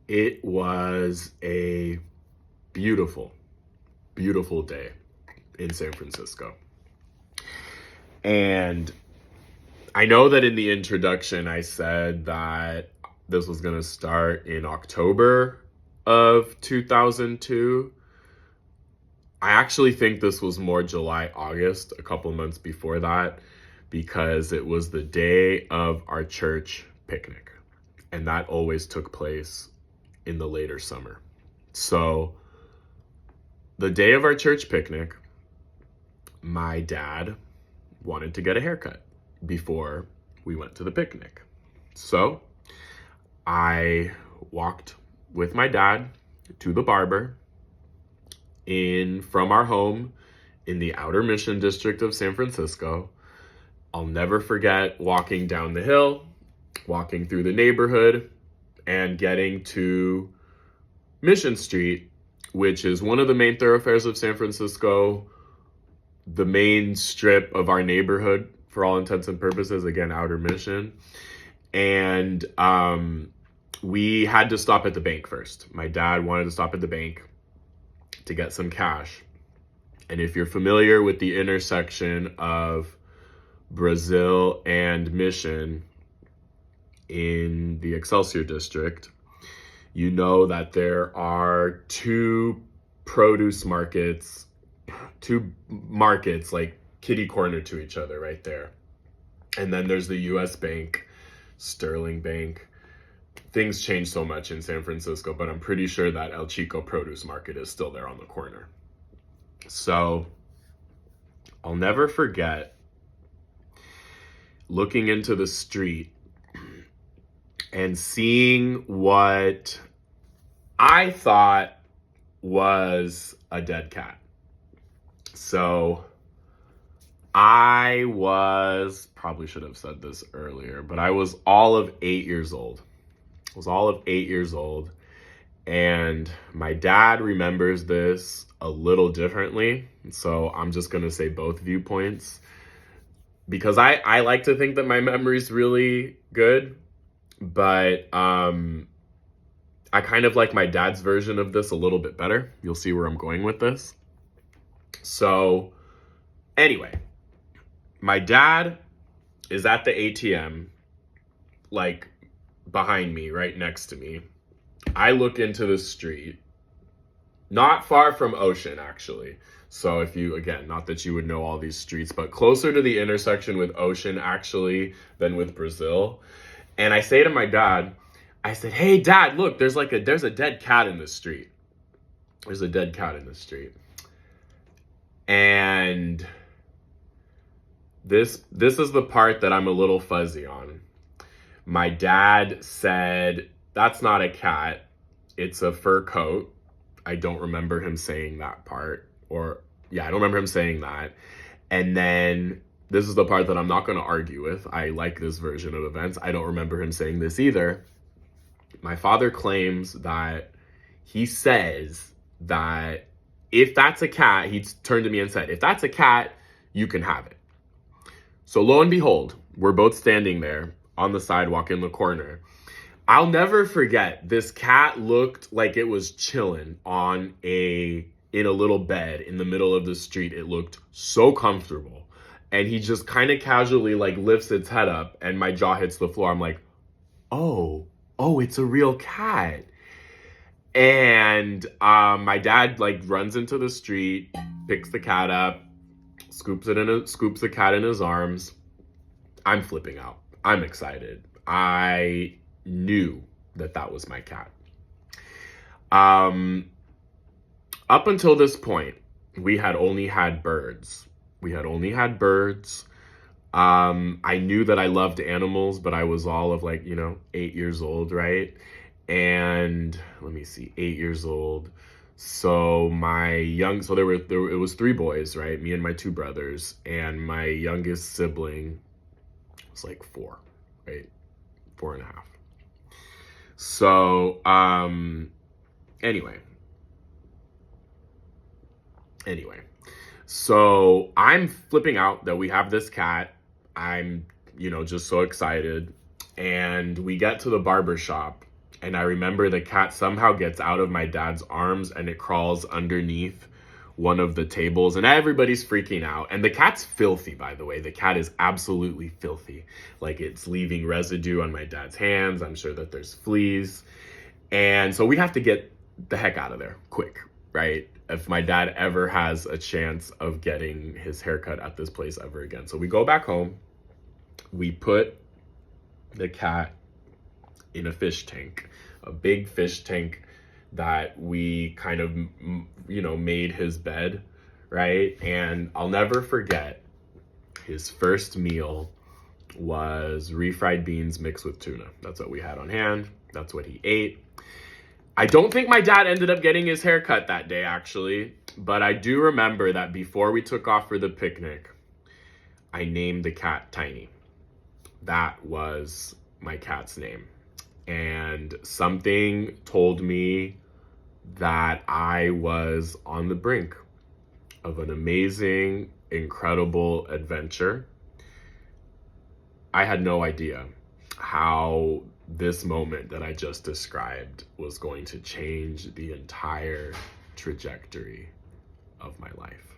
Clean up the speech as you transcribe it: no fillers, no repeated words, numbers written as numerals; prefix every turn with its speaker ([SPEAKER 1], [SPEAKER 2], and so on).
[SPEAKER 1] It was a beautiful, beautiful day in San Francisco. And I know that in the introduction, I said that this was going to start in October of 2002. I actually think this was more July, August, a couple months before that, because it was the day of our church picnic. And that always took place in the later summer. So the day of our church picnic, my dad wanted to get a haircut before we went to the picnic. So I walked with my dad to the barber from our home in the Outer Mission District of San Francisco. I'll never forget walking down the hill, walking through the neighborhood, and getting to Mission Street, which is one of the main thoroughfares of San Francisco, the main strip of our neighborhood for all intents and purposes, again, Outer Mission. And we had to stop at the bank first. My dad wanted to stop at the bank to get some cash. And if you're familiar with the intersection of Brazil and Mission in the Excelsior district, you know that there are two markets like kitty corner to each other right there. And then there's the US Bank, Sterling Bank. Things change so much in San Francisco, but I'm pretty sure that El Chico Produce Market is still there on the corner. So I'll never forget looking into the street and seeing what I thought was a dead cat. So probably should have said this earlier, but I was all of 8 years old. And my dad remembers this a little differently. So I'm just going to say both viewpoints, because I like to think that my memory's really good, but I kind of like my dad's version of this a little bit better. You'll see where I'm going with this. So anyway, my dad is at the ATM, like behind me, right next to me. I look into the street, not far from Ocean, actually. So if you, again, not that you would know all these streets, but closer to the intersection with Ocean, actually, than with Brazil. And I say to my dad, I said, "Hey, Dad, look, there's a dead cat in the street. There's a dead cat in the street." And this is the part that I'm a little fuzzy on. My dad said, "That's not a cat. It's a fur coat." I don't remember him saying that part. I don't remember him saying that. And then this is the part that I'm not going to argue with. I like this version of events. I don't remember him saying this either. My father claims that he says that if that's a cat, he turned to me and said, "If that's a cat, you can have it." So lo and behold, we're both standing there on the sidewalk in the corner. I'll never forget, this cat looked like it was chilling in a little bed in the middle of the street. It looked so comfortable. And he just kind of casually like lifts its head up and my jaw hits the floor. I'm like, oh, it's a real cat. And my dad like runs into the street, picks the cat up, scoops the cat in his arms. I'm flipping out. I'm excited. I knew that was my cat. Up until this point, we had only had birds. I knew that I loved animals, but I was all of 8 years old, right? And let me see, 8 years old. So it was 3 boys, right? Me and my 2 brothers, and my youngest sibling was like 4, right? 4 and a half. So, anyway, so I'm flipping out that we have this cat. I'm, just so excited. And we get to the barber shop And I remember the cat somehow gets out of my dad's arms and it crawls underneath one of the tables, and everybody's freaking out. And the cat's filthy, by the way. The cat is absolutely filthy. Like, it's leaving residue on my dad's hands. I'm sure that there's fleas. And so we have to get the heck out of there quick, right? If my dad ever has a chance of getting his haircut at this place ever again. So we go back home. We put the cat in a fish tank, a big fish tank that we kind of, made his bed, right? And I'll never forget, his first meal was refried beans mixed with tuna. That's what we had on hand. That's what he ate. I don't think my dad ended up getting his hair cut that day, actually, but I do remember that before we took off for the picnic, I named the cat Tiny. That was my cat's name. And something told me that I was on the brink of an amazing, incredible adventure. I had no idea how this moment that I just described was going to change the entire trajectory of my life.